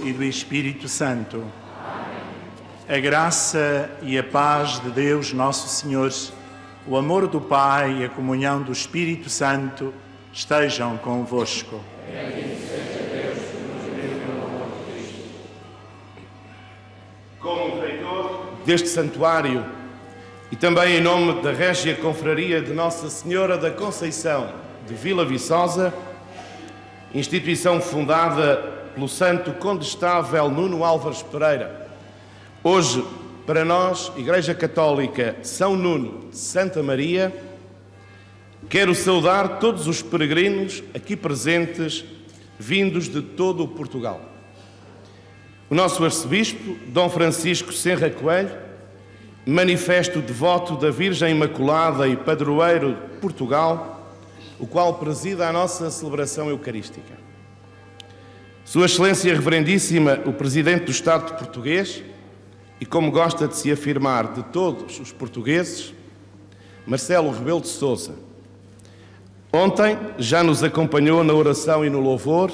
e do Espírito Santo. A graça e a paz de Deus Nosso Senhor, o amor do Pai e a comunhão do Espírito Santo estejam convosco. Como reitor deste santuário e também em nome da Régia Confraria de Nossa Senhora da Conceição de Vila Viçosa, instituição fundada pelo santo condestável Nuno Álvares Pereira, hoje, para nós, Igreja Católica São Nuno de Santa Maria, quero saudar todos os peregrinos aqui presentes, vindos de todo o Portugal. O nosso arcebispo, Dom Francisco Senra Coelho, manifesto devoto da Virgem Imaculada e padroeiro de Portugal, o qual presida a nossa celebração eucarística. Sua Excelência Reverendíssima, o Presidente do Estado português, e como gosta de se afirmar de todos os portugueses, Marcelo Rebelo de Sousa. Ontem já nos acompanhou na oração e no louvor,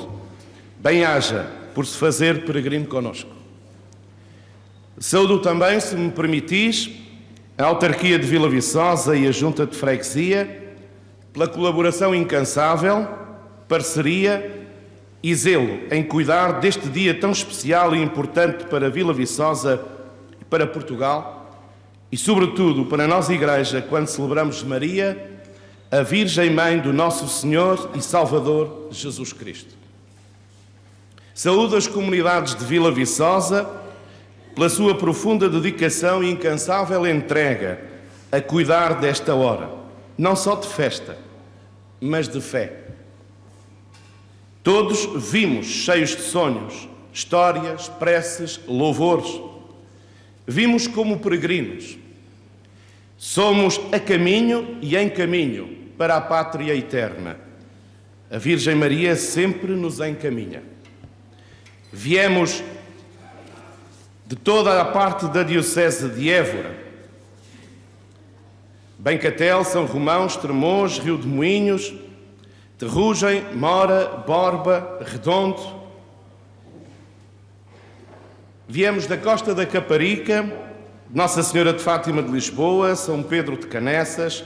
bem-haja por se fazer peregrino conosco. Saúdo também, se me permitis, a autarquia de Vila Viçosa e a Junta de Freguesia pela colaboração incansável, parceria e zelo em cuidar deste dia tão especial e importante para Vila Viçosa e para Portugal e, sobretudo, para nós, Igreja, quando celebramos Maria, a Virgem Mãe do nosso Senhor e Salvador Jesus Cristo. Saúdo as comunidades de Vila Viçosa pela sua profunda dedicação e incansável entrega a cuidar desta hora, não só de festa, mas de fé. Todos vimos cheios de sonhos, histórias, preces, louvores. Vimos como peregrinos. Somos a caminho e em caminho para a pátria eterna. A Virgem Maria sempre nos encaminha. Viemos de toda a parte da Diocese de Évora, Bencatel, São Romão, Estremoz, Rio de Moinhos, Terrugem, Mora, Borba, Redondo. Viemos da Costa da Caparica, Nossa Senhora de Fátima de Lisboa, São Pedro de Canessas,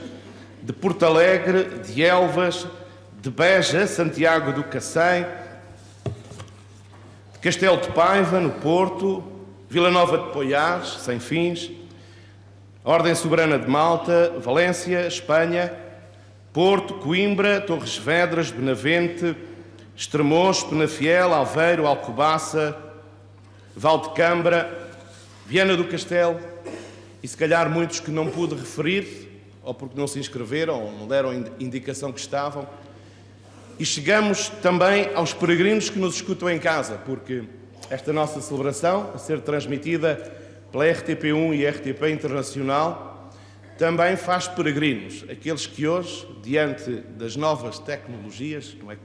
de Porto Alegre, de Elvas, de Beja, Santiago do Cacém, de Castelo de Paiva, no Porto, Vila Nova de Poiares, Sem Fins, Ordem Soberana de Malta, Valência, Espanha, Porto, Coimbra, Torres Vedras, Benavente, Estremoz, Penafiel, Aveiro, Alcobaça, Valdecambra, Viana do Castelo e, se calhar, muitos que não pude referir, ou porque não se inscreveram, ou não deram indicação que estavam. E chegamos também aos peregrinos que nos escutam em casa, porque esta nossa celebração, a ser transmitida pela RTP1 e RTP Internacional, também faz peregrinos, aqueles que hoje, diante das novas tecnologias, não é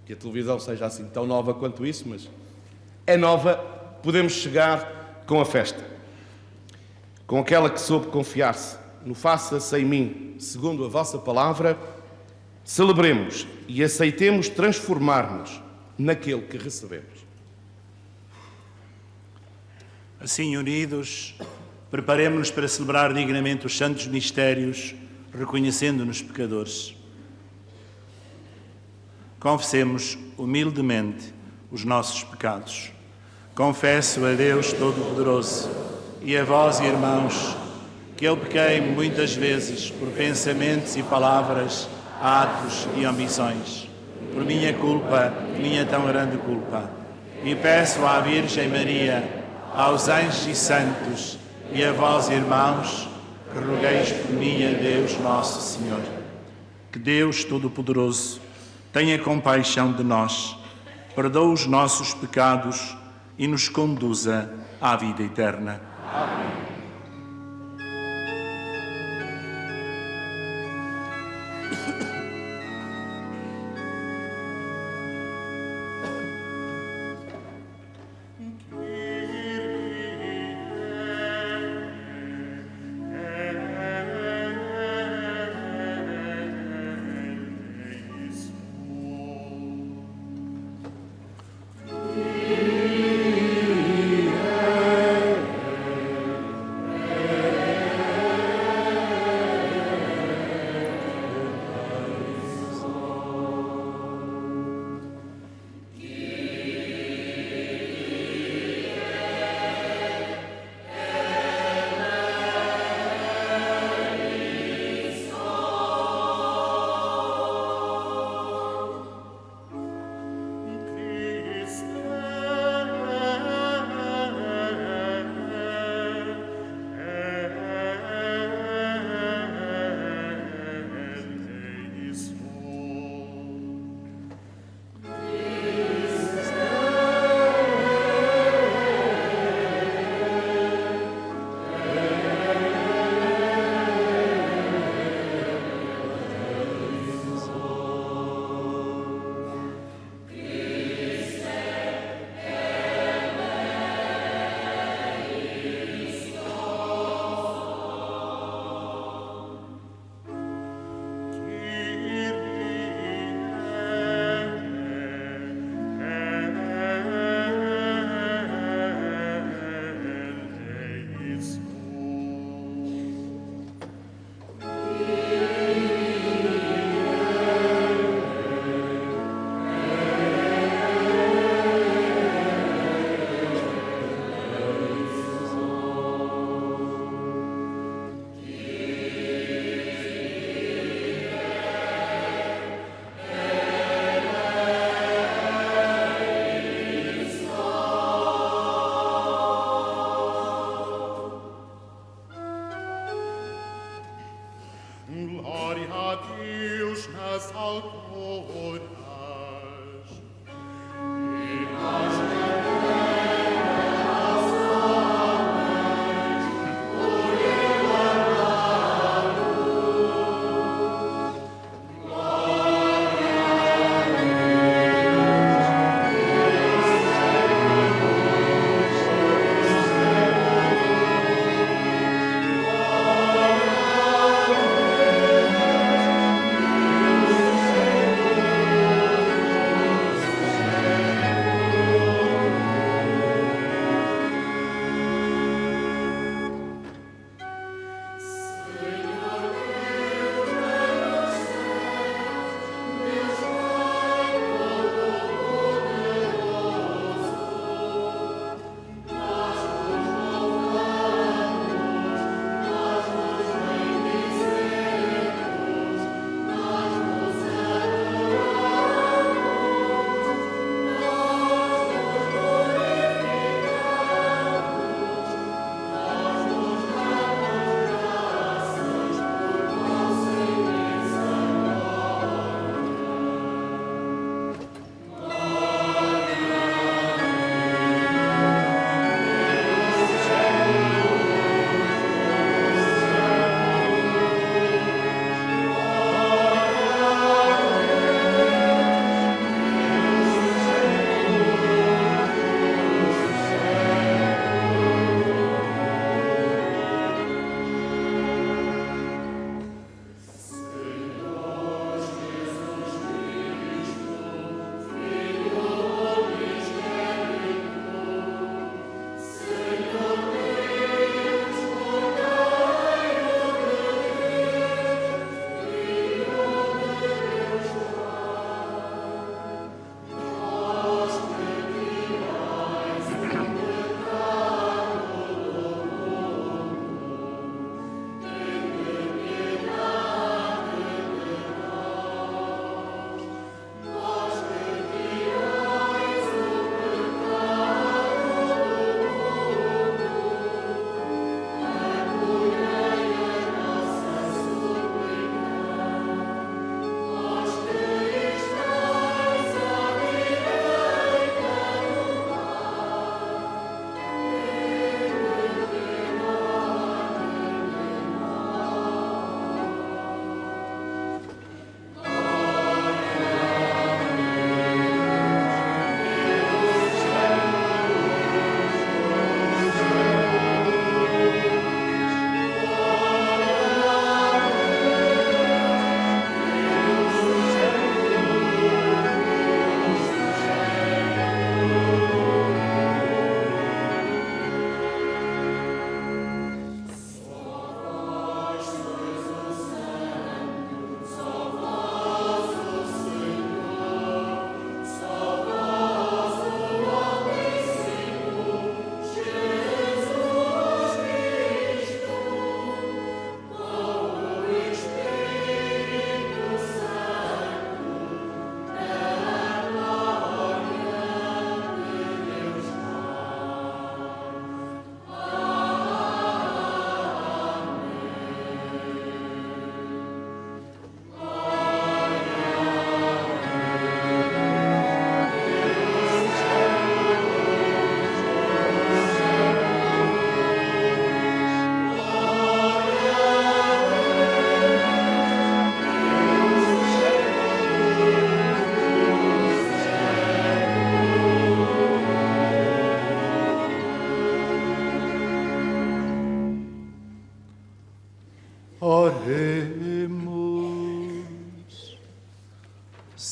que a televisão seja assim tão nova quanto isso, mas é nova, podemos chegar com a festa, com aquela que soube confiar-se no faça-se em mim, segundo a vossa palavra. Celebremos e aceitemos transformar-nos naquele que recebemos. Assim unidos, preparemos-nos para celebrar dignamente os santos mistérios, reconhecendo-nos pecadores. Confessemos humildemente os nossos pecados. Confesso a Deus Todo-Poderoso e a vós, irmãos, que eu pequei muitas vezes por pensamentos e palavras, atos e ambições, por minha culpa, minha tão grande culpa. E peço à Virgem Maria, aos anjos e santos e a vós, irmãos, que rogueis por mim a Deus Nosso Senhor. Que Deus Todo-Poderoso tenha compaixão de nós, perdoe os nossos pecados e nos conduza à vida eterna. Amém.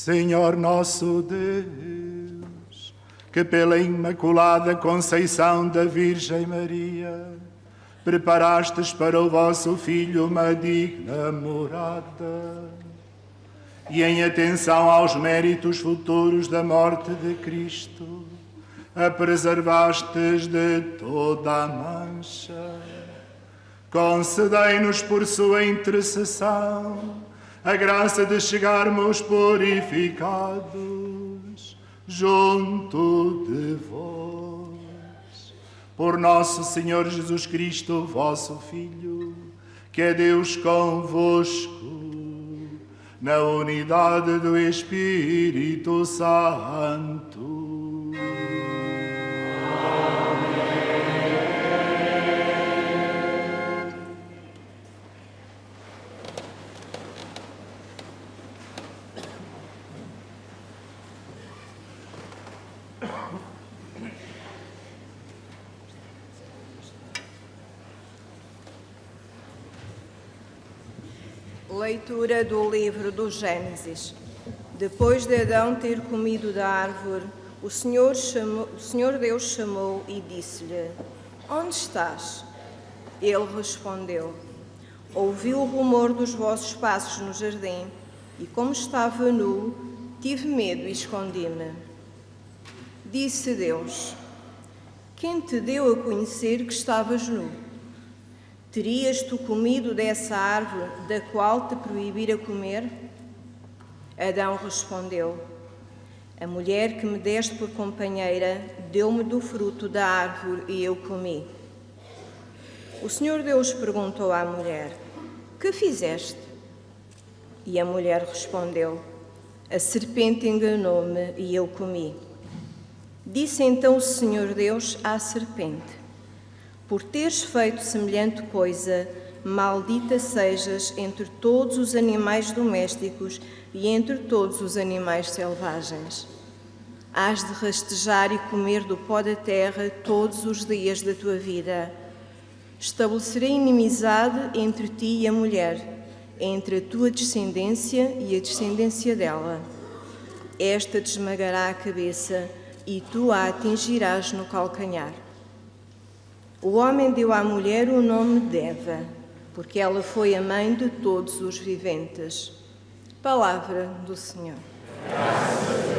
Senhor nosso Deus, que pela Imaculada Conceição da Virgem Maria preparastes para o vosso Filho uma digna morada, e em atenção aos méritos futuros da morte de Cristo, a preservastes de toda a mancha, concedei-nos por sua intercessão a graça de chegarmos purificados junto de vós. Por nosso Senhor Jesus Cristo, vosso Filho, que é Deus convosco, na unidade do Espírito Santo. Leitura do livro do Gênesis. Depois de Adão ter comido da árvore, o Senhor Deus chamou e disse-lhe: Onde estás? Ele respondeu: Ouvi o rumor dos vossos passos no jardim, e como estava nu, tive medo e escondi-me. Disse Deus: Quem te deu a conhecer que estavas nu? Terias tu comido dessa árvore da qual te proibira comer? Adão respondeu: A mulher que me deste por companheira deu-me do fruto da árvore e eu comi. O Senhor Deus perguntou à mulher: Que fizeste? E a mulher respondeu: A serpente enganou-me e eu comi. Disse então o Senhor Deus à serpente: Por teres feito semelhante coisa, maldita sejas entre todos os animais domésticos e entre todos os animais selvagens. Hás de rastejar e comer do pó da terra todos os dias da tua vida. Estabelecerei inimizade entre ti e a mulher, entre a tua descendência e a descendência dela. Esta te esmagará a cabeça e tu a atingirás no calcanhar. O homem deu à mulher o nome de Eva, porque ela foi a mãe de todos os viventes. Palavra do Senhor. Graças a Deus.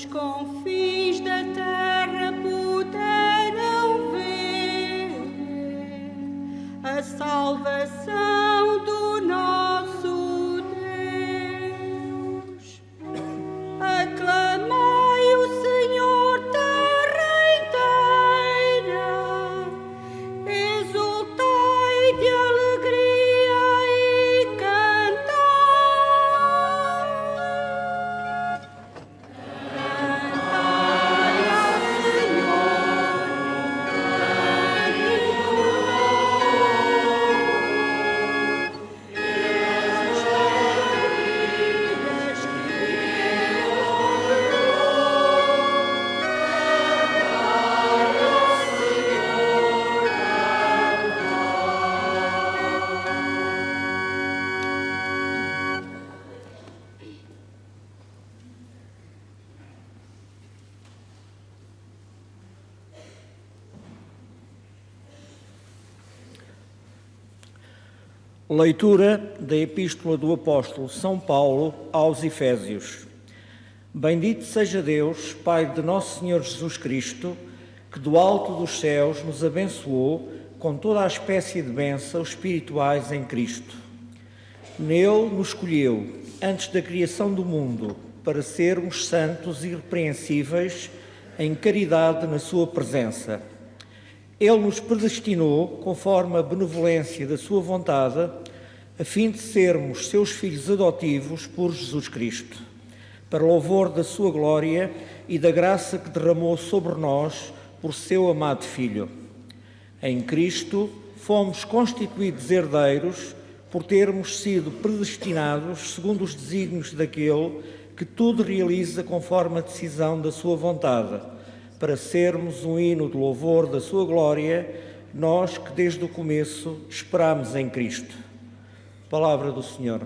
os confins da terra puderam ver a salvação do nosso Deus. Aclamai o Senhor, terra inteira, exultai de alegria e cantai. Cantai ao Senhor, cantai com Leitura da Epístola do Apóstolo São Paulo aos Efésios. Bendito seja Deus, Pai de nosso Senhor Jesus Cristo, que do alto dos céus nos abençoou com toda a espécie de bênçãos espirituais em Cristo. Nele nos escolheu, antes da criação do mundo, para sermos santos e irrepreensíveis em caridade na sua presença. Ele nos predestinou, conforme a benevolência da sua vontade, a fim de sermos seus filhos adotivos por Jesus Cristo, para louvor da sua glória e da graça que derramou sobre nós por seu amado Filho. Em Cristo fomos constituídos herdeiros por termos sido predestinados segundo os desígnios daquele que tudo realiza conforme a decisão da sua vontade, para sermos um hino de louvor da sua glória, nós que desde o começo esperamos em Cristo. Palavra do Senhor.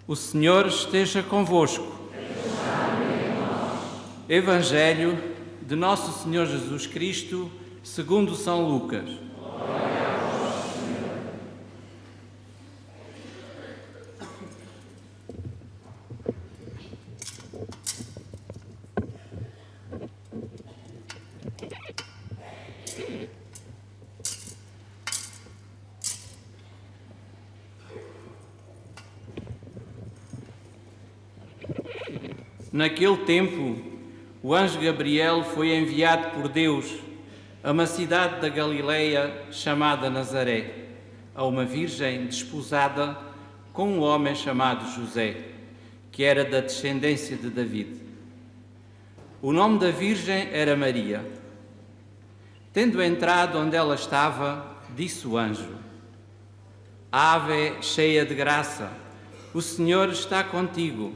O Senhor esteja convosco. Evangelho de Nosso Senhor Jesus Cristo, segundo São Lucas. Naquele tempo, o anjo Gabriel foi enviado por Deus a uma cidade da Galileia chamada Nazaré, a uma virgem desposada com um homem chamado José, que era da descendência de David. O nome da virgem era Maria. Tendo entrado onde ela estava, disse o anjo: Ave, cheia de graça, o Senhor está contigo.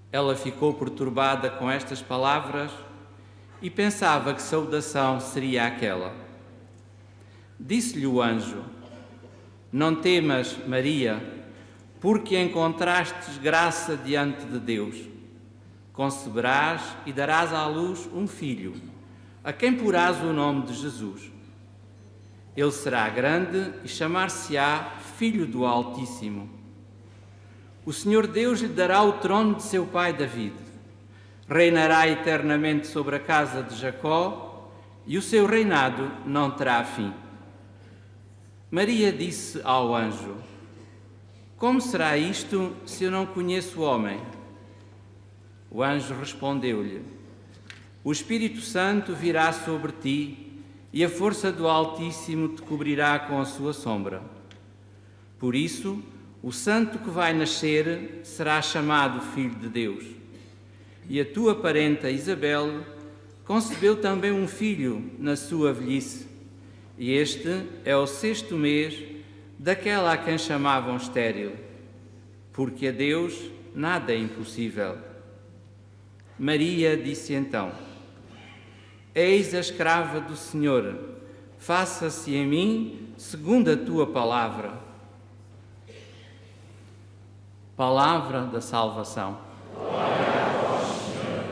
Ela ficou perturbada com estas palavras e pensava que saudação seria aquela. Disse-lhe o anjo: Não temas, Maria, porque encontrastes graça diante de Deus. Conceberás e darás à luz um filho, a quem porás o nome de Jesus. Ele será grande e chamar-se-á Filho do Altíssimo. O Senhor Deus lhe dará o trono de seu pai David. Reinará eternamente sobre a casa de Jacó e o seu reinado não terá fim. Maria disse ao anjo: Como será isto se eu não conheço o homem? O anjo respondeu-lhe: O Espírito Santo virá sobre ti e a força do Altíssimo te cobrirá com a sua sombra. Por isso, o santo que vai nascer será chamado Filho de Deus. E a tua parenta Isabel concebeu também um filho na sua velhice, e este é o 6º mês daquela a quem chamavam estéril, porque a Deus nada é impossível. Maria disse então: Eis a escrava do Senhor, faça-se em mim segundo a tua palavra. Palavra da salvação. Glória a vós, Senhor.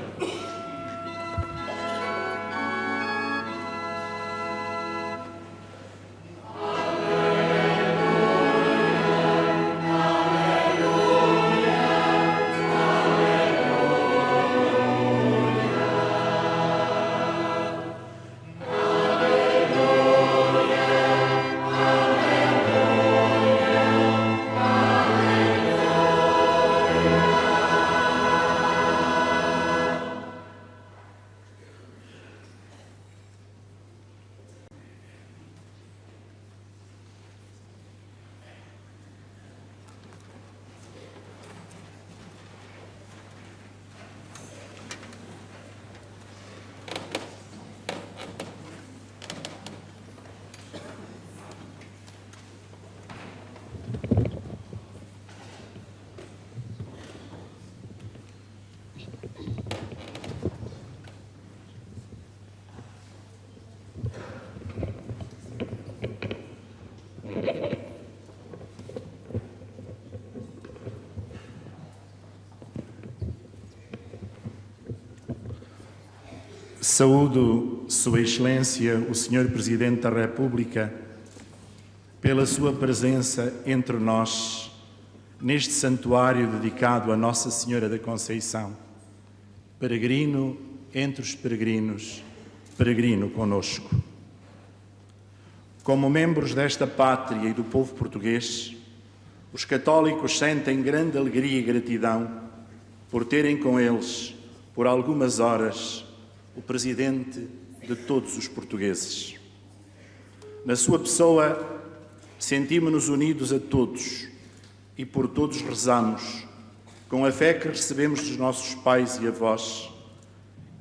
Saúdo Sua Excelência, o Senhor Presidente da República, pela sua presença entre nós, neste santuário dedicado a Nossa Senhora da Conceição. Peregrino entre os peregrinos, peregrino conosco. Como membros desta pátria e do povo português, os católicos sentem grande alegria e gratidão por terem com eles, por algumas horas, o Presidente de todos os portugueses. Na sua pessoa, sentimos-nos unidos a todos e por todos rezamos, com a fé que recebemos dos nossos pais e avós,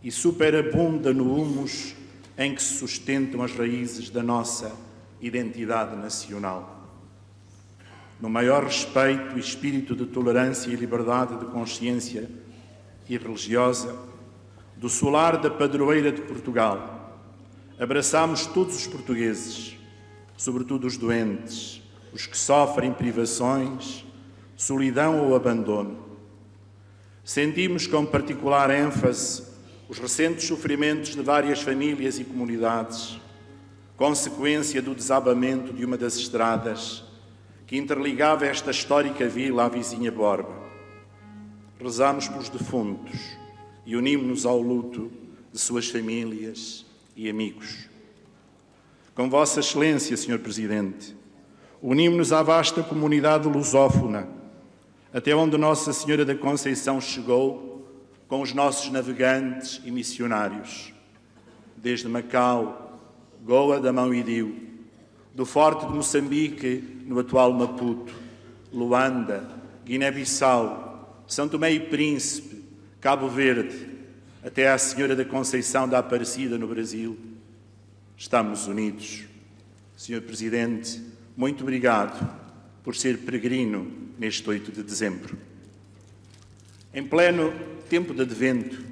e superabunda no humus em que se sustentam as raízes da nossa identidade nacional. No maior respeito e espírito de tolerância e liberdade de consciência e religiosa, do solar da padroeira de Portugal, abraçamos todos os portugueses, sobretudo os doentes, os que sofrem privações, solidão ou abandono. Sentimos com particular ênfase os recentes sofrimentos de várias famílias e comunidades, consequência do desabamento de uma das estradas que interligava esta histórica vila à vizinha Borba. Rezamos pelos defuntos e unimos-nos ao luto de suas famílias e amigos. Com Vossa Excelência, Sr. Presidente, unimos-nos à vasta comunidade lusófona, até onde Nossa Senhora da Conceição chegou com os nossos navegantes e missionários, desde Macau, Goa, Damão e Diu, do Forte de Moçambique, no atual Maputo, Luanda, Guiné-Bissau, São Tomé e Príncipe, Cabo Verde, até à Senhora da Conceição da Aparecida no Brasil. Estamos unidos. Sr. Presidente, muito obrigado por ser peregrino neste 8 de dezembro. Em pleno tempo de Advento,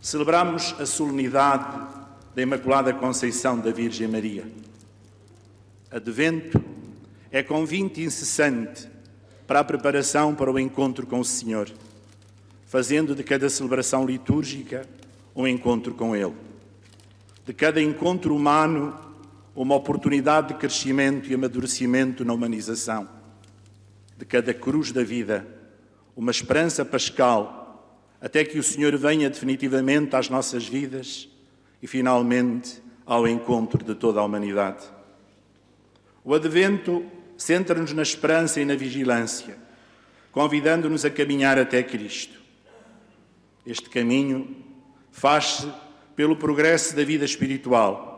celebramos a solenidade da Imaculada Conceição da Virgem Maria. Advento é convite incessante para a preparação para o encontro com o Senhor, fazendo de cada celebração litúrgica um encontro com Ele. De cada encontro humano, uma oportunidade de crescimento e amadurecimento na humanização. De cada cruz da vida, uma esperança pascal, até que o Senhor venha definitivamente às nossas vidas e, finalmente, ao encontro de toda a humanidade. O Advento centra-nos na esperança e na vigilância, convidando-nos a caminhar até Cristo. Este caminho faz-se pelo progresso da vida espiritual,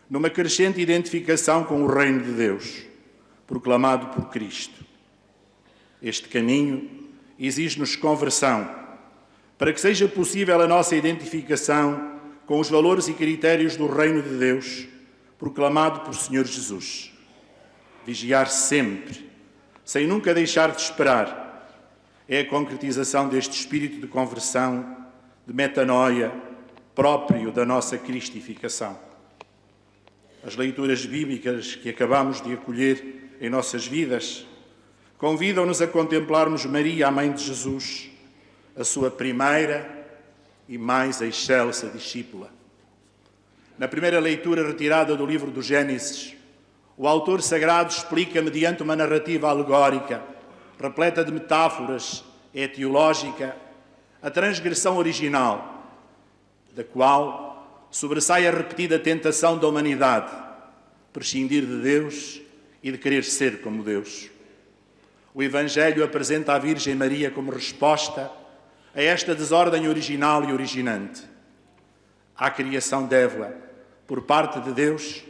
numa crescente identificação com o Reino de Deus, proclamado por Cristo. Este caminho exige-nos conversão, para que seja possível a nossa identificação com os valores e critérios do Reino de Deus, proclamado por Senhor Jesus. Vigiar sempre, sem nunca deixar de esperar, é a concretização deste espírito de conversão, de metanoia, próprio da nossa cristificação. As leituras bíblicas que acabamos de acolher em nossas vidas convidam-nos a contemplarmos Maria, a Mãe de Jesus, a sua primeira e mais excelsa discípula. Na primeira leitura retirada do livro do Gênesis, o autor sagrado explica, mediante uma narrativa alegórica, repleta de metáforas, etiológica, a transgressão original, da qual sobressai a repetida tentação da humanidade, prescindir de Deus e de querer ser como Deus. O Evangelho apresenta a Virgem Maria como resposta a esta desordem original e originante. À criação de Eva, por parte de Deus,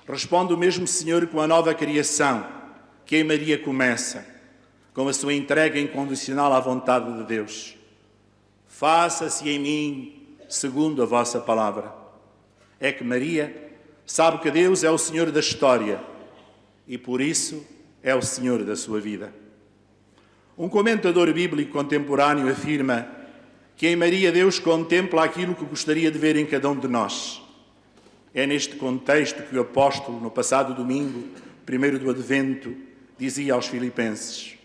responde o mesmo Senhor com a nova criação que em Maria começa, com a sua entrega incondicional à vontade de Deus. Faça-se em mim segundo a vossa palavra. É que Maria sabe que Deus é o Senhor da história e, por isso, é o Senhor da sua vida. Um comentador bíblico contemporâneo afirma que em Maria Deus contempla aquilo que gostaria de ver em cada um de nós. É neste contexto que o apóstolo, no passado domingo, primeiro do Advento, dizia aos Filipenses: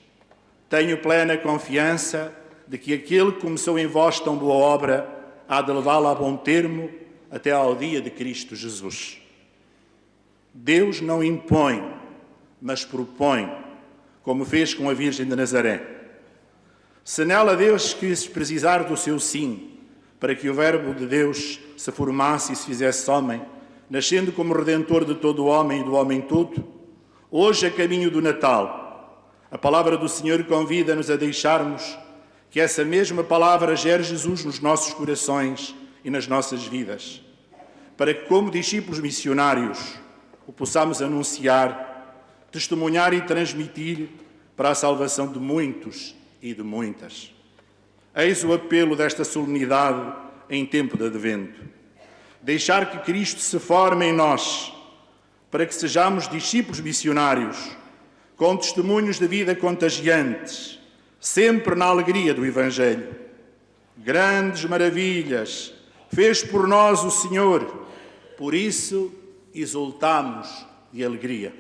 tenho plena confiança de que aquele que começou em vós tão boa obra há de levá-la a bom termo até ao dia de Cristo Jesus. Deus não impõe, mas propõe, como fez com a Virgem de Nazaré. Se nela Deus quis precisar do seu sim, para que o Verbo de Deus se formasse e se fizesse homem, nascendo como Redentor de todo o homem e do homem todo, hoje, a caminho do Natal, a palavra do Senhor convida-nos a deixarmos que essa mesma palavra gere Jesus nos nossos corações e nas nossas vidas, para que, como discípulos missionários, o possamos anunciar, testemunhar e transmitir para a salvação de muitos e de muitas. Eis o apelo desta solenidade em tempo de Advento. Deixar que Cristo se forme em nós, para que sejamos discípulos missionários, com testemunhos de vida contagiantes, sempre na alegria do Evangelho. Grandes maravilhas fez por nós o Senhor, por isso exultamos de alegria.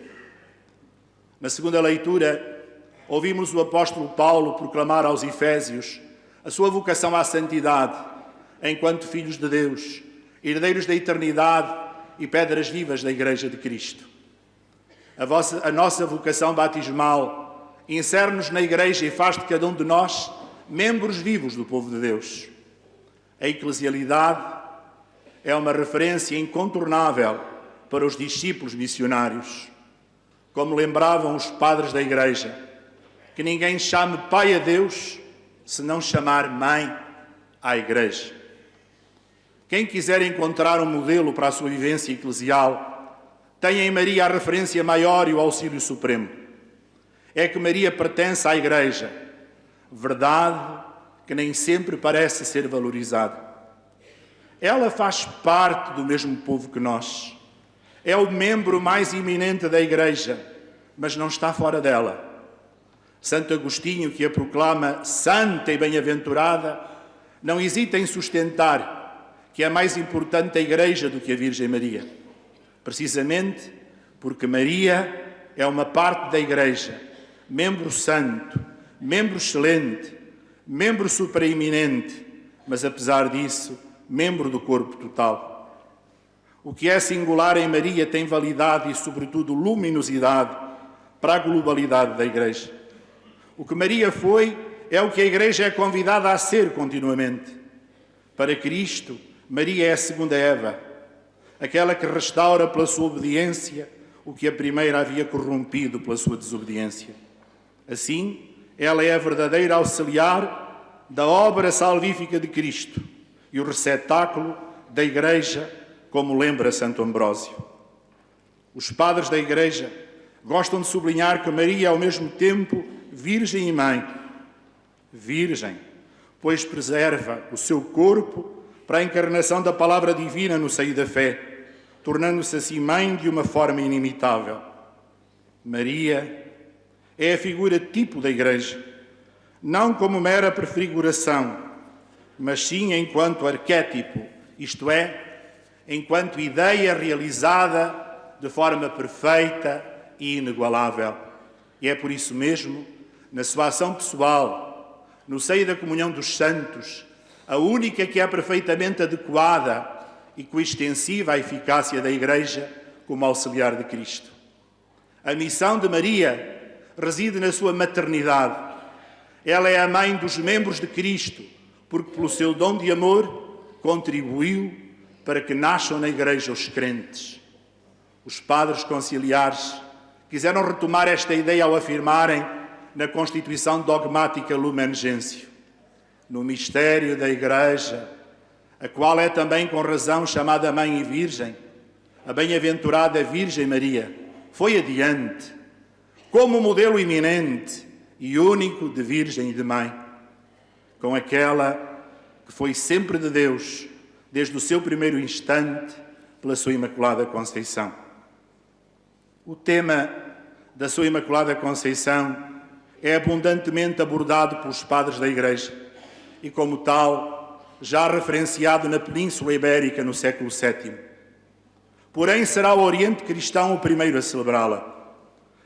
Na segunda leitura, ouvimos o apóstolo Paulo proclamar aos Efésios a sua vocação à santidade, enquanto filhos de Deus, herdeiros da eternidade e pedras vivas da Igreja de Cristo. A nossa vocação batismal insere-nos na Igreja e faz de cada um de nós membros vivos do povo de Deus. A eclesialidade é uma referência incontornável para os discípulos missionários. Como lembravam os padres da Igreja, que ninguém chame Pai a Deus se não chamar Mãe à Igreja. Quem quiser encontrar um modelo para a sua vivência eclesial, tem em Maria a referência maior e o auxílio supremo. É que Maria pertence à Igreja, verdade que nem sempre parece ser valorizada. Ela faz parte do mesmo povo que nós. É o membro mais eminente da Igreja, mas não está fora dela. Santo Agostinho, que a proclama santa e bem-aventurada, não hesita em sustentar que é mais importante a Igreja do que a Virgem Maria, precisamente porque Maria é uma parte da Igreja, membro santo, membro excelente, membro supraeminente, mas apesar disso, membro do corpo total. O que é singular em Maria tem validade e, sobretudo, luminosidade para a globalidade da Igreja. O que Maria foi é o que a Igreja é convidada a ser continuamente. Para Cristo, Maria é a segunda Eva, aquela que restaura pela sua obediência o que a primeira havia corrompido pela sua desobediência. Assim, ela é a verdadeira auxiliar da obra salvífica de Cristo e o receptáculo da Igreja, como lembra Santo Ambrósio. Os padres da Igreja gostam de sublinhar que Maria é ao mesmo tempo Virgem e Mãe. Virgem, pois preserva o seu corpo para a encarnação da palavra divina no seio da fé, tornando-se assim mãe de uma forma inimitável. Maria é a figura tipo da Igreja, não como mera prefiguração, mas sim enquanto arquétipo, isto é, enquanto ideia realizada de forma perfeita e inigualável. E é por isso mesmo, na sua ação pessoal, no seio da comunhão dos santos, a única que é perfeitamente adequada e coextensiva à eficácia da Igreja como auxiliar de Cristo. A missão de Maria reside na sua maternidade. Ela é a mãe dos membros de Cristo, porque pelo seu dom de amor contribuiu para que nasçam na Igreja os crentes. Os padres conciliares quiseram retomar esta ideia ao afirmarem na Constituição dogmática Lumen Gentium: no mistério da Igreja, a qual é também com razão chamada Mãe e Virgem, a bem-aventurada Virgem Maria foi adiante, como modelo eminente e único de Virgem e de Mãe, com aquela que foi sempre de Deus, desde o seu primeiro instante, pela sua Imaculada Conceição. O tema da sua Imaculada Conceição é abundantemente abordado pelos padres da Igreja e, como tal, já referenciado na Península Ibérica no século VII. Porém, será o Oriente Cristão o primeiro a celebrá-la.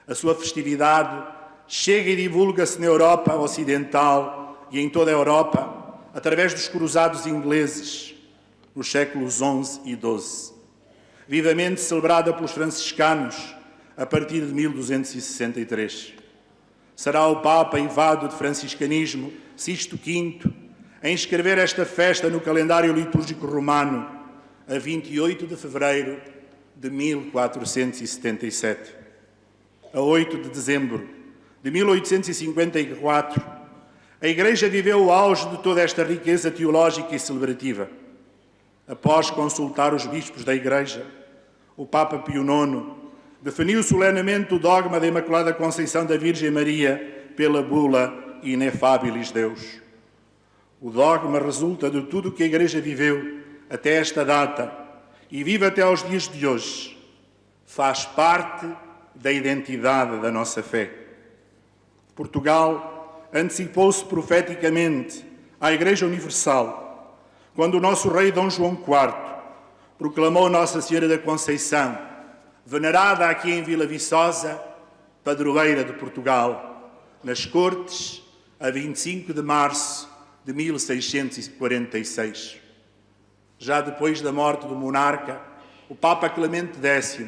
A sua festividade chega e divulga-se na Europa Ocidental e em toda a Europa através dos cruzados ingleses nos séculos XI e XII. Vivamente celebrada pelos franciscanos a partir de 1263. Será o Papa invado de franciscanismo, Sisto V, a inscrever esta festa no calendário litúrgico romano a 28 de fevereiro de 1477. A 8 de dezembro de 1854, a Igreja viveu o auge de toda esta riqueza teológica e celebrativa. Após consultar os bispos da Igreja, o Papa Pio IX definiu solenemente o dogma da Imaculada Conceição da Virgem Maria pela bula Inefabilis Deus. O dogma resulta de tudo o que a Igreja viveu até esta data e vive até aos dias de hoje. Faz parte da identidade da nossa fé. Portugal antecipou-se profeticamente à Igreja Universal quando o nosso rei Dom João IV proclamou Nossa Senhora da Conceição, venerada aqui em Vila Viçosa, padroeira de Portugal, nas Cortes, a 25 de março de 1646. Já depois da morte do monarca, o Papa Clemente X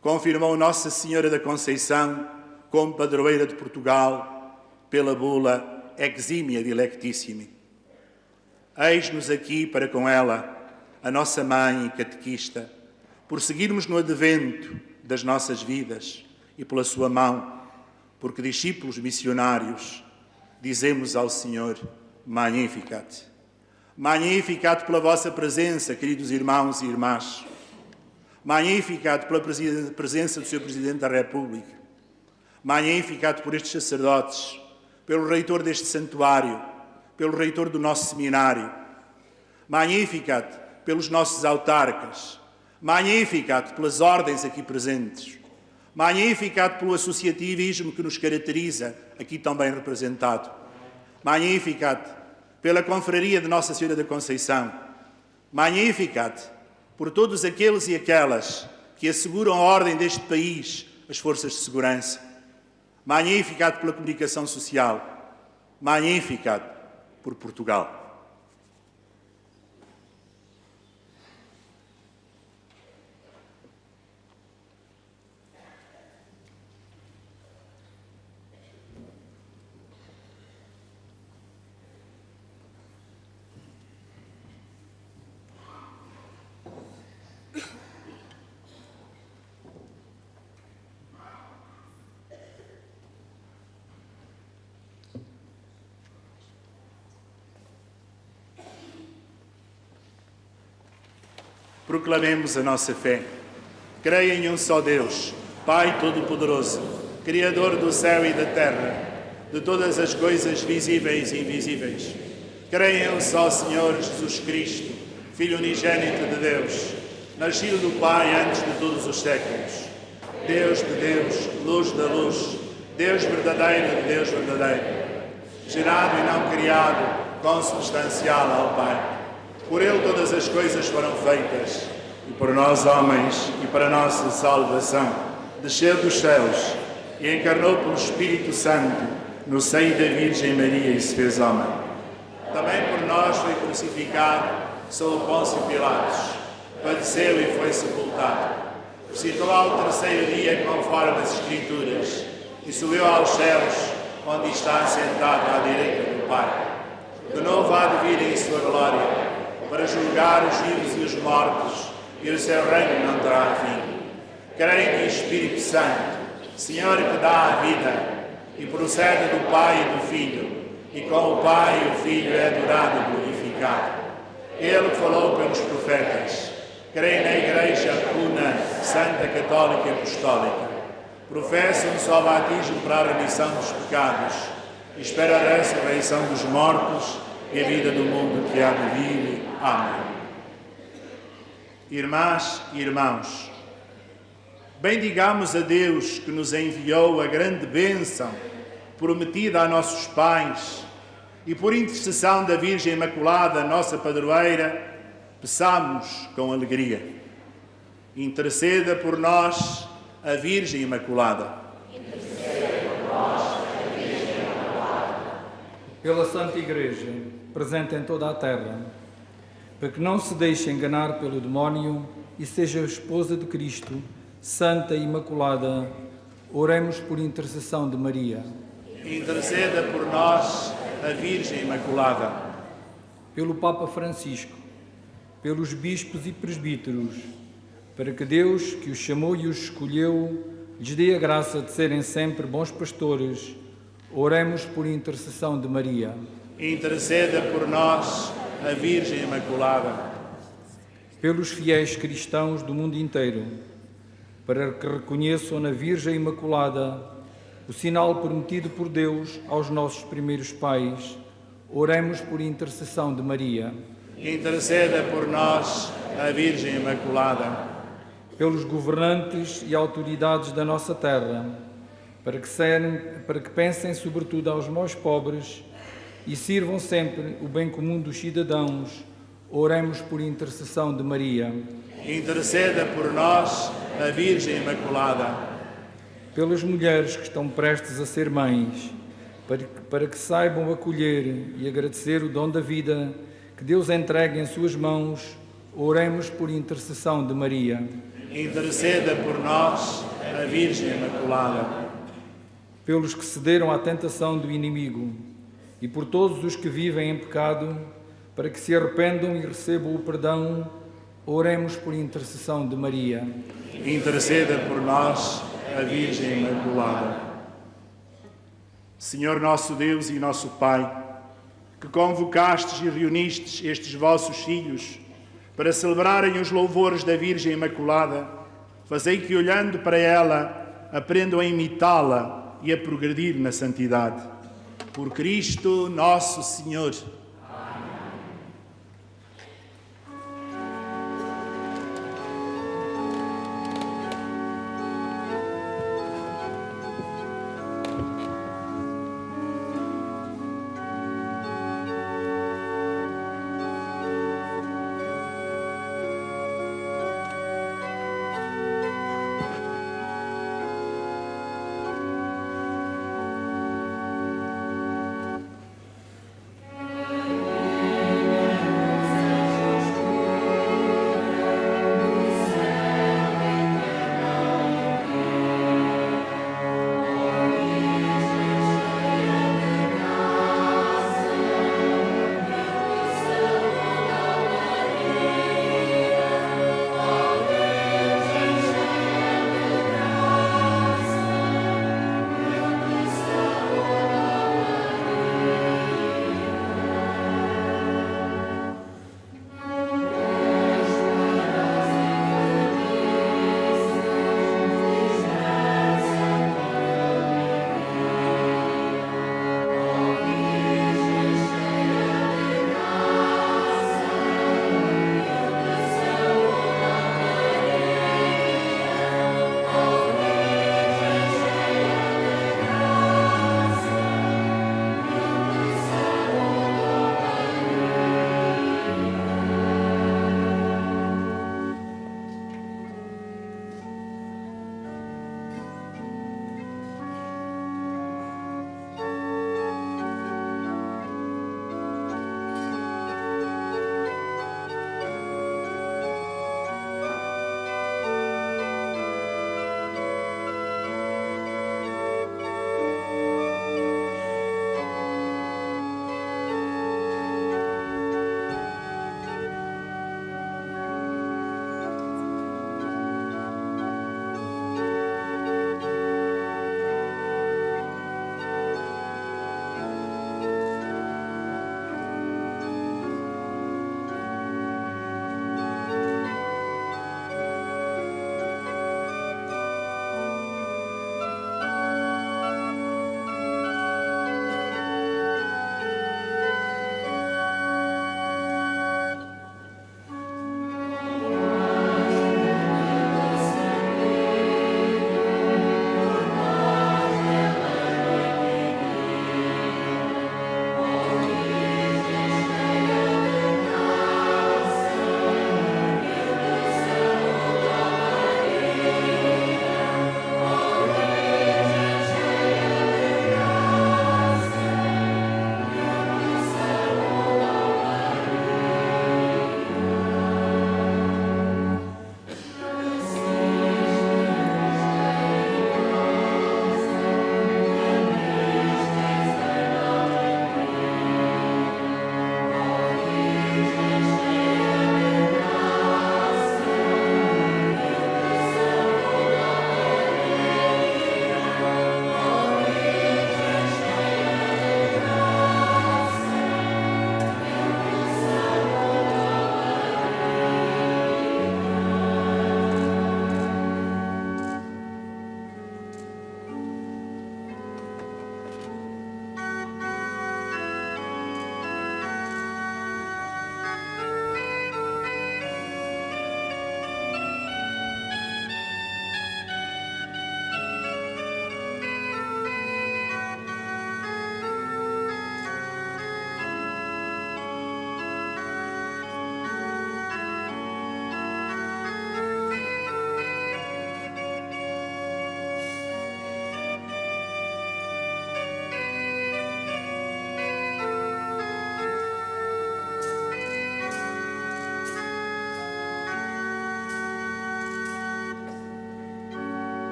confirmou Nossa Senhora da Conceição como padroeira de Portugal pela bula Eximia Dilectissimi. Eis-nos aqui para com ela, a nossa mãe e catequista, por seguirmos no advento das nossas vidas e pela sua mão, porque discípulos missionários, dizemos ao Senhor, Magnificat. Magnificat pela vossa presença, queridos irmãos e irmãs. Magnificat pela presença do Sr. Presidente da República. Magnificat por estes sacerdotes, pelo reitor deste santuário, pelo reitor do nosso seminário. Magnificat pelos nossos autarcas. Magnificat pelas ordens aqui presentes. Magnificat pelo associativismo que nos caracteriza, aqui também representado. Magnificat pela confraria de Nossa Senhora da Conceição. Magnificat por todos aqueles e aquelas que asseguram a ordem deste país, as forças de segurança. Magnificat pela comunicação social. Magnificat por Portugal. Proclamemos a nossa fé. Creio em um só Deus, Pai Todo-Poderoso, Criador do céu e da terra, de todas as coisas visíveis e invisíveis. Creio em um só Senhor Jesus Cristo, Filho unigênito de Deus, nascido do Pai antes de todos os séculos. Deus de Deus, luz da luz, Deus verdadeiro de Deus verdadeiro, gerado e não criado, consubstancial ao Pai. Por Ele todas as coisas foram feitas, e por nós homens, e para a nossa salvação, desceu dos céus e encarnou pelo Espírito Santo no seio da Virgem Maria e se fez homem. Também por nós foi crucificado sob Pôncio Pilatos, padeceu e foi sepultado. Ressuscitou ao terceiro dia conforme as Escrituras e subiu aos céus, onde está sentado à direita do Pai. De novo há de vir em sua glória, para julgar os vivos e os mortos, e o seu reino não terá fim. Creio no Espírito Santo, Senhor que dá a vida, e procede do Pai e do Filho, e com o Pai e o Filho é adorado e glorificado. Ele que falou pelos profetas. Creio na Igreja una, Santa, Católica e Apostólica. Professo um só batismo para a remissão dos pecados, e espero a ressurreição dos mortos e a vida do mundo que há de vir. Amém. Irmãs e irmãos, bendigamos a Deus que nos enviou a grande bênção prometida a nossos pais e por intercessão da Virgem Imaculada, nossa padroeira, peçamos com alegria. Interceda por nós a Virgem Imaculada. Interceda por nós a Virgem Imaculada. Pela Santa Igreja, presente em toda a terra, para que não se deixe enganar pelo demónio e seja a esposa de Cristo, Santa e Imaculada, oremos por intercessão de Maria. Interceda por nós a Virgem Imaculada. Pelo Papa Francisco, pelos bispos e presbíteros, para que Deus, que os chamou e os escolheu, lhes dê a graça de serem sempre bons pastores, oremos por intercessão de Maria. Interceda por nós a Virgem Imaculada. Pelos fiéis cristãos do mundo inteiro, para que reconheçam na Virgem Imaculada o sinal prometido por Deus aos nossos primeiros pais, oremos por intercessão de Maria. Interceda por nós a Virgem Imaculada. Pelos governantes e autoridades da nossa terra, para que pensem sobretudo aos mais pobres e sirvam sempre o bem comum dos cidadãos, oremos por intercessão de Maria. Interceda por nós a Virgem Imaculada. Pelas mulheres que estão prestes a ser mães, para que saibam acolher e agradecer o dom da vida que Deus entrega em suas mãos, oremos por intercessão de Maria. Interceda por nós a Virgem Imaculada. Pelos que cederam à tentação do inimigo e por todos os que vivem em pecado, para que se arrependam e recebam o perdão, oremos por intercessão de Maria. Interceda por nós a Virgem Imaculada. Senhor nosso Deus e nosso Pai, que convocastes e reunistes estes vossos filhos para celebrarem os louvores da Virgem Imaculada, fazei que, olhando para ela, aprendam a imitá-la e a progredir na santidade. Por Cristo nosso Senhor.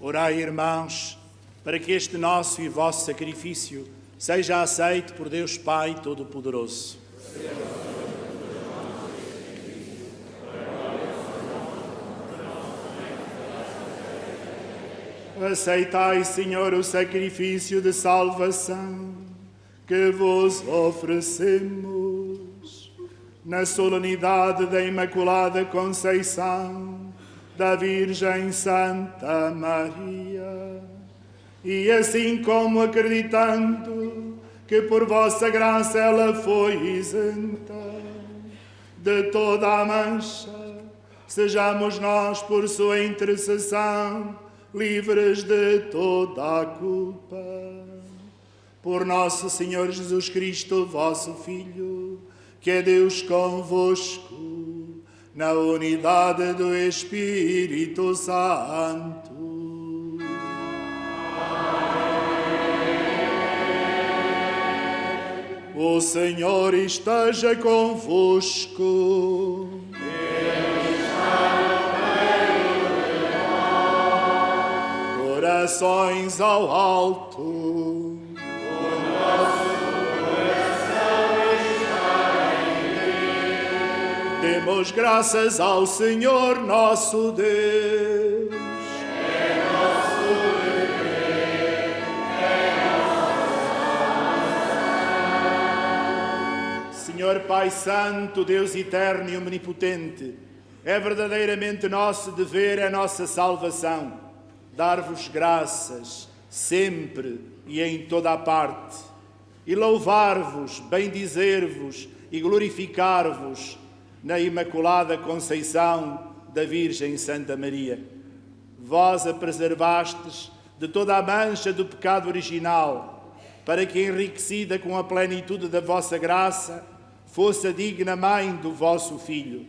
Orai, irmãos, para que este nosso e vosso sacrifício seja aceito por Deus Pai Todo-Poderoso. Aceitai, Senhor, o sacrifício de salvação que vos oferecemos na solenidade da Imaculada Conceição da Virgem Santa Maria. E assim como acreditando que por vossa graça ela foi isenta de toda a mancha, sejamos nós, por sua intercessão, livres de toda a culpa. Por nosso Senhor Jesus Cristo, vosso Filho, que é Deus convosco, na unidade do Espírito Santo. O Senhor esteja convosco. Corações ao alto. O nosso coração está em ti. Demos graças ao Senhor nosso Deus. É nosso dever, é nossa salvação. Senhor Pai Santo, Deus eterno e omnipotente, é verdadeiramente nosso dever, é nossa salvação, dar-vos graças, sempre e em toda a parte, e louvar-vos, bendizer-vos e glorificar-vos na Imaculada Conceição da Virgem Santa Maria. Vós a preservastes de toda a mancha do pecado original, para que, enriquecida com a plenitude da vossa graça, fosse a digna mãe do vosso Filho.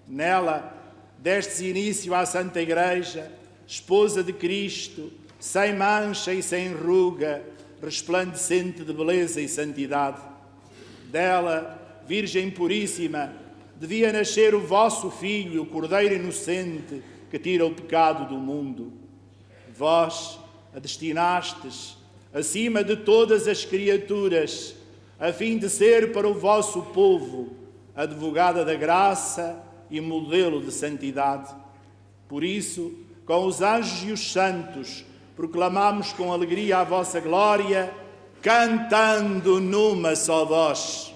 Nela, destes início à Santa Igreja, esposa de Cristo, sem mancha e sem ruga, resplandecente de beleza e santidade. Dela, Virgem Puríssima, devia nascer o vosso Filho, o Cordeiro Inocente, que tira o pecado do mundo. Vós a destinastes acima de todas as criaturas, a fim de ser para o vosso povo advogada da graça e modelo de santidade. Por isso, com os anjos e os santos, proclamamos com alegria a vossa glória, cantando numa só voz.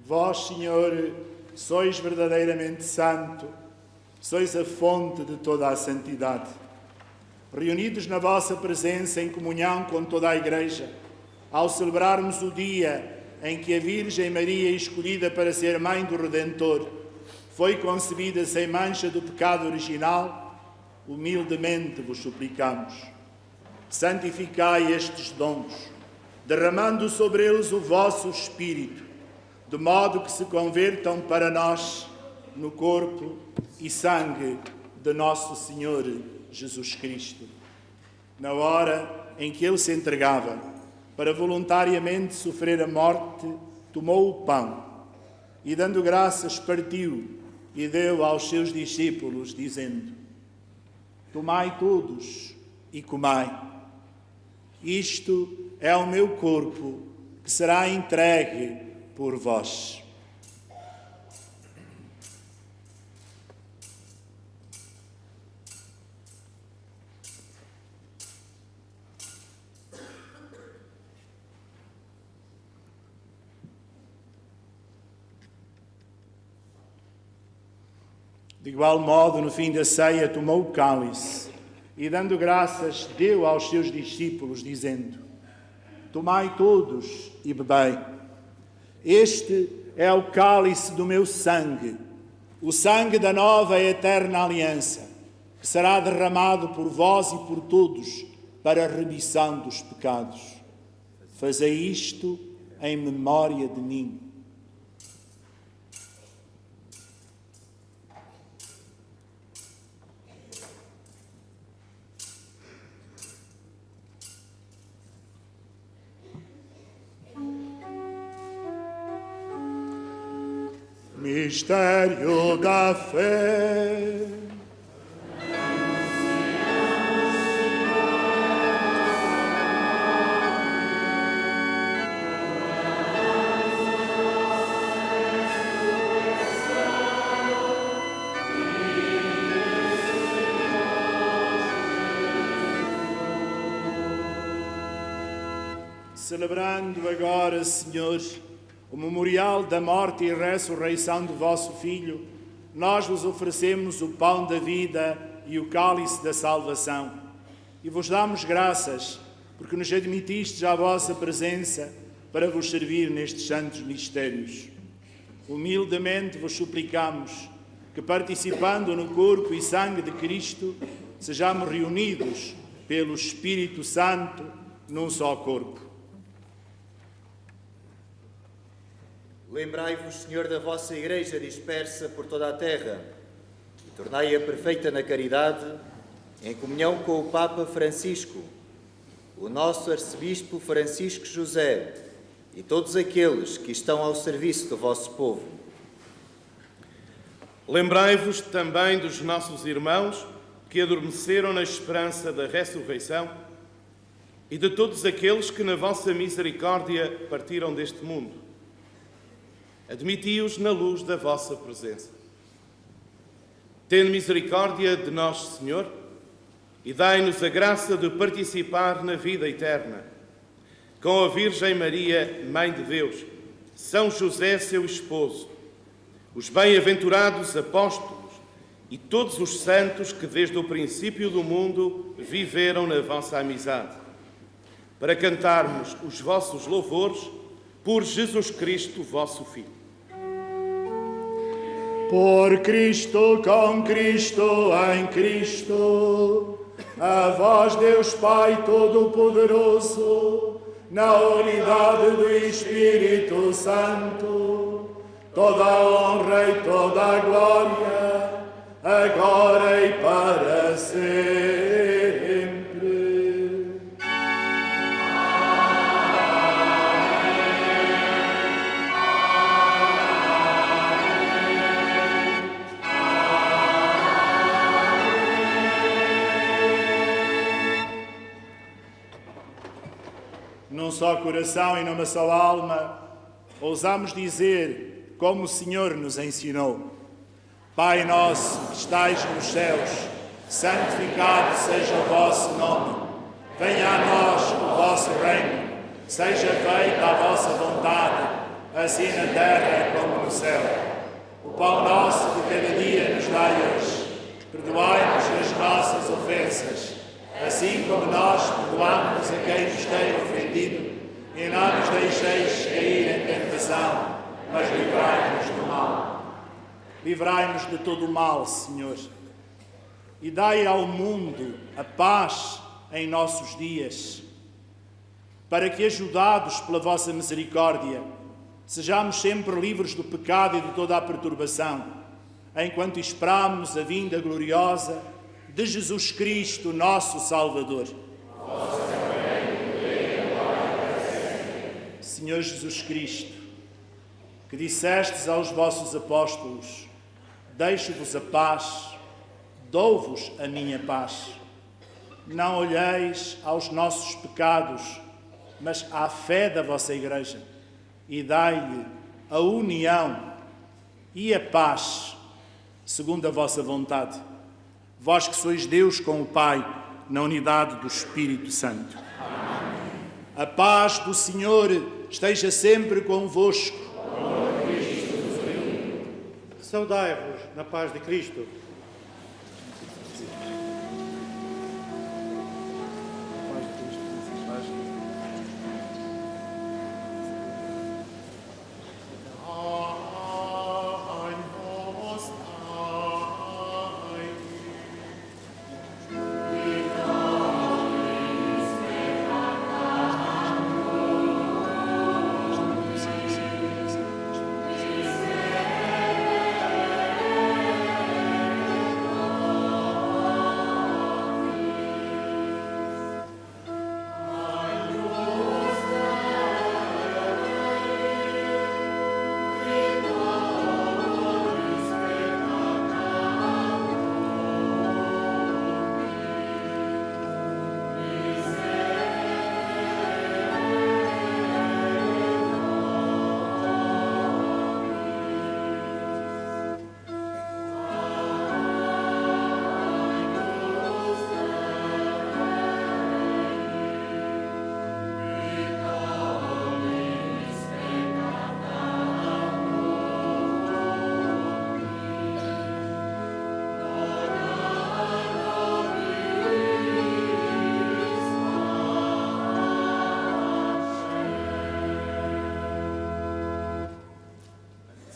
Vós, Senhor, sois verdadeiramente santo, sois a fonte de toda a santidade. Reunidos na vossa presença em comunhão com toda a Igreja, ao celebrarmos o dia em que a Virgem Maria, escolhida para ser Mãe do Redentor, foi concebida sem mancha do pecado original, humildemente vos suplicamos. Santificai estes dons, derramando sobre eles o vosso Espírito, de modo que se convertam para nós no corpo e sangue de nosso Senhor Jesus Cristo. Na hora em que Ele se entregava para voluntariamente sofrer a morte, tomou o pão e, dando graças, partiu e deu aos seus discípulos, dizendo: Tomai todos e comai. Isto é o meu corpo, que será entregue por vós. De igual modo, no fim da ceia, tomou o cálice e, dando graças, deu aos seus discípulos, dizendo: Tomai todos e bebei. Este é o cálice do meu sangue, o sangue da nova e eterna aliança, que será derramado por vós e por todos para a remissão dos pecados. Fazei isto em memória de mim. Mistério da fé. Celebrando agora, Senhor, o memorial da morte e ressurreição do vosso Filho, nós vos oferecemos o pão da vida e o cálice da salvação. E vos damos graças, porque nos admitistes à vossa presença para vos servir nestes santos mistérios. Humildemente vos suplicamos que, participando no corpo e sangue de Cristo, sejamos reunidos pelo Espírito Santo num só corpo. Lembrai-vos, Senhor, da vossa Igreja dispersa por toda a terra e tornai-a perfeita na caridade, em comunhão com o Papa Francisco, o nosso Arcebispo Francisco José e todos aqueles que estão ao serviço do vosso povo. Lembrai-vos também dos nossos irmãos que adormeceram na esperança da ressurreição e de todos aqueles que, na vossa misericórdia, partiram deste mundo. Admiti-os na luz da vossa presença. Tende misericórdia de nós, Senhor, e dai-nos a graça de participar na vida eterna. Com a Virgem Maria, Mãe de Deus, São José, seu esposo, os bem-aventurados apóstolos e todos os santos que desde o princípio do mundo viveram na vossa amizade, para cantarmos os vossos louvores por Jesus Cristo, vosso Filho. Por Cristo, com Cristo, em Cristo, a vós, Deus Pai Todo-Poderoso, na unidade do Espírito Santo, toda a honra e toda a glória, agora e para sempre. Num só coração e numa só alma, ousamos dizer, como o Senhor nos ensinou: Pai nosso que estais nos céus, santificado seja o vosso nome. Venha a nós o vosso reino. Seja feita a vossa vontade, assim na terra como no céu. O pão nosso de cada dia nos dai hoje. Perdoai-nos as nossas ofensas, assim como nós perdoamos a quem nos tem ofendido, e não nos deixeis cair em tentação, mas livrai-nos do mal. Livrai-nos de todo o mal, Senhor, e dai ao mundo a paz em nossos dias, para que, ajudados pela vossa misericórdia, sejamos sempre livres do pecado e de toda a perturbação, enquanto esperamos a vinda gloriosa de Jesus Cristo, nosso Salvador. Senhor Jesus Cristo, que dissestes aos vossos apóstolos: deixo-vos a paz, dou-vos a minha paz. Não olheis aos nossos pecados, mas à fé da vossa Igreja, e dai-lhe a união e a paz, segundo a vossa vontade. Vós que sois Deus com o Pai, na unidade do Espírito Santo. Amém. A paz do Senhor esteja sempre convosco. Saudai-vos na paz de Cristo.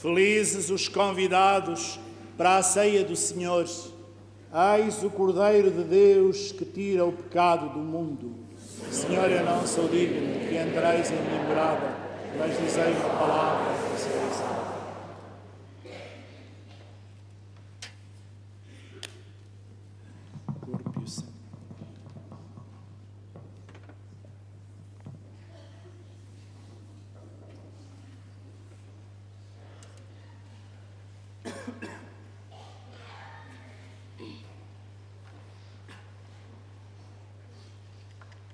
Felizes os convidados para a ceia do Senhor. Eis o Cordeiro de Deus que tira o pecado do mundo. Senhor, eu não sou digno de que entreis em minha morada, mas dizei uma palavra que serei salvo. Corpo e o sangue.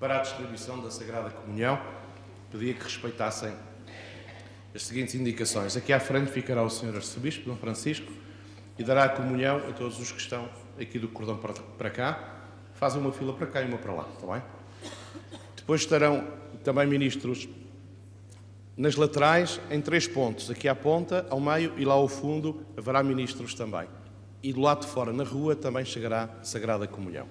Para a distribuição da Sagrada Comunhão, pedia que respeitassem as seguintes indicações. Aqui à frente ficará o Sr. Arcebispo, Dom Francisco, e dará a comunhão a todos os que estão aqui do cordão para cá. Fazem uma fila para cá e uma para lá, está bem? Depois estarão também ministros nas laterais, em 3 pontos. Aqui à ponta, ao meio e lá ao fundo haverá ministros também. E do lado de fora, na rua, também chegará a Sagrada Comunhão.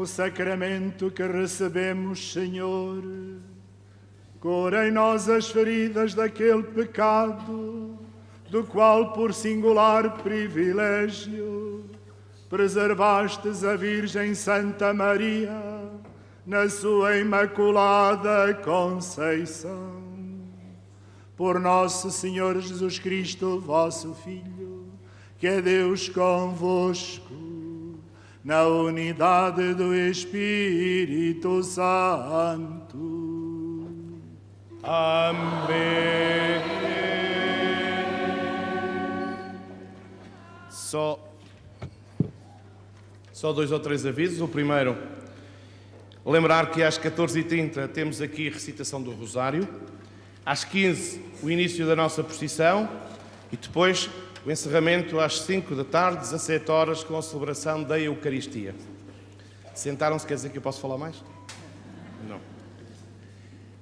sacramento que recebemos, Senhor, cura em nós as feridas daquele pecado, do qual, por singular privilégio, preservastes a Virgem Santa Maria na sua Imaculada Conceição. Por nosso Senhor Jesus Cristo, vosso Filho, que é Deus convosco, na unidade do Espírito Santo. Amém. Só 2 ou 3 avisos. O primeiro, lembrar que às 14h30 temos aqui a recitação do Rosário, às 15h o início da nossa procissão e depois o encerramento às 5 da tarde, 17 horas, com a celebração da Eucaristia. Sentaram-se, quer dizer que eu posso falar mais? Não.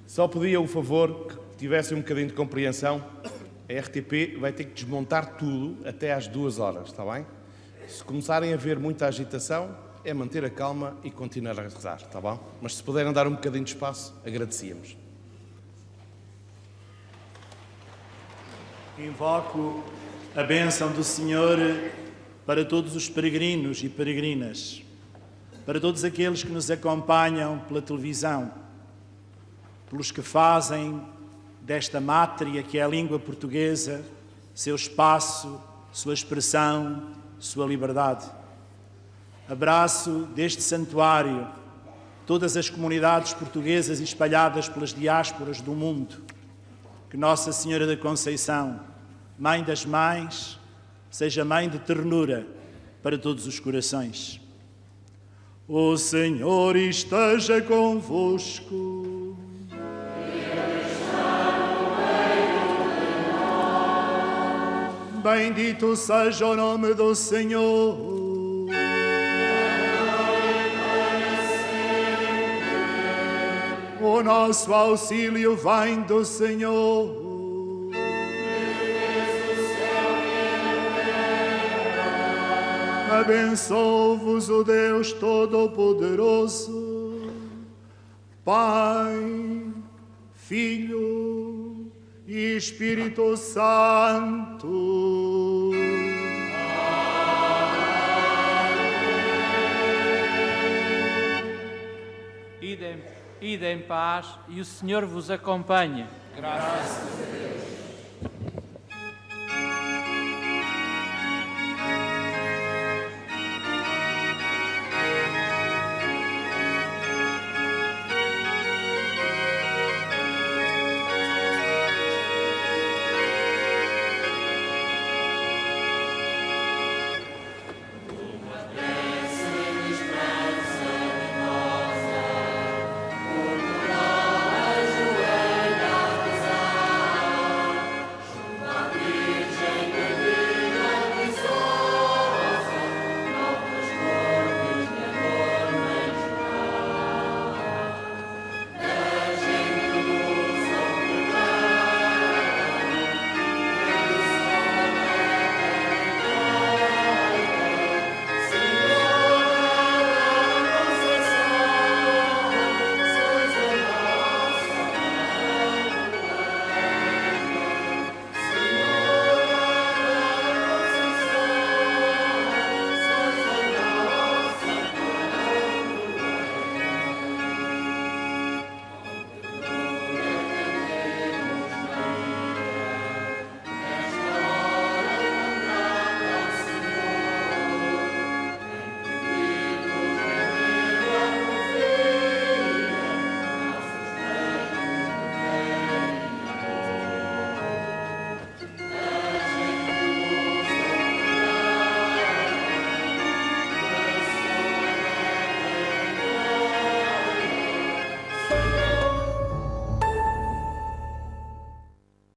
Só pedia o favor que tivessem um bocadinho de compreensão. A RTP vai ter que desmontar tudo até às 2 horas, está bem? Se começarem a ver muita agitação, é manter a calma e continuar a rezar, está bom? Mas se puderem dar um bocadinho de espaço, agradecíamos. Invoco a bênção do Senhor para todos os peregrinos e peregrinas, para todos aqueles que nos acompanham pela televisão, pelos que fazem desta mátria que é a língua portuguesa seu espaço, sua expressão, sua liberdade. Abraço deste santuário todas as comunidades portuguesas espalhadas pelas diásporas do mundo. Que Nossa Senhora da Conceição, Mãe das Mães, seja mãe de ternura para todos os corações. O Senhor esteja convosco. Bendito seja o nome do Senhor. O nosso auxílio vem do Senhor. Abençoe-vos o Deus Todo-Poderoso, Pai, Filho e Espírito Santo. Ide em paz e o Senhor vos acompanhe. Graças a Deus.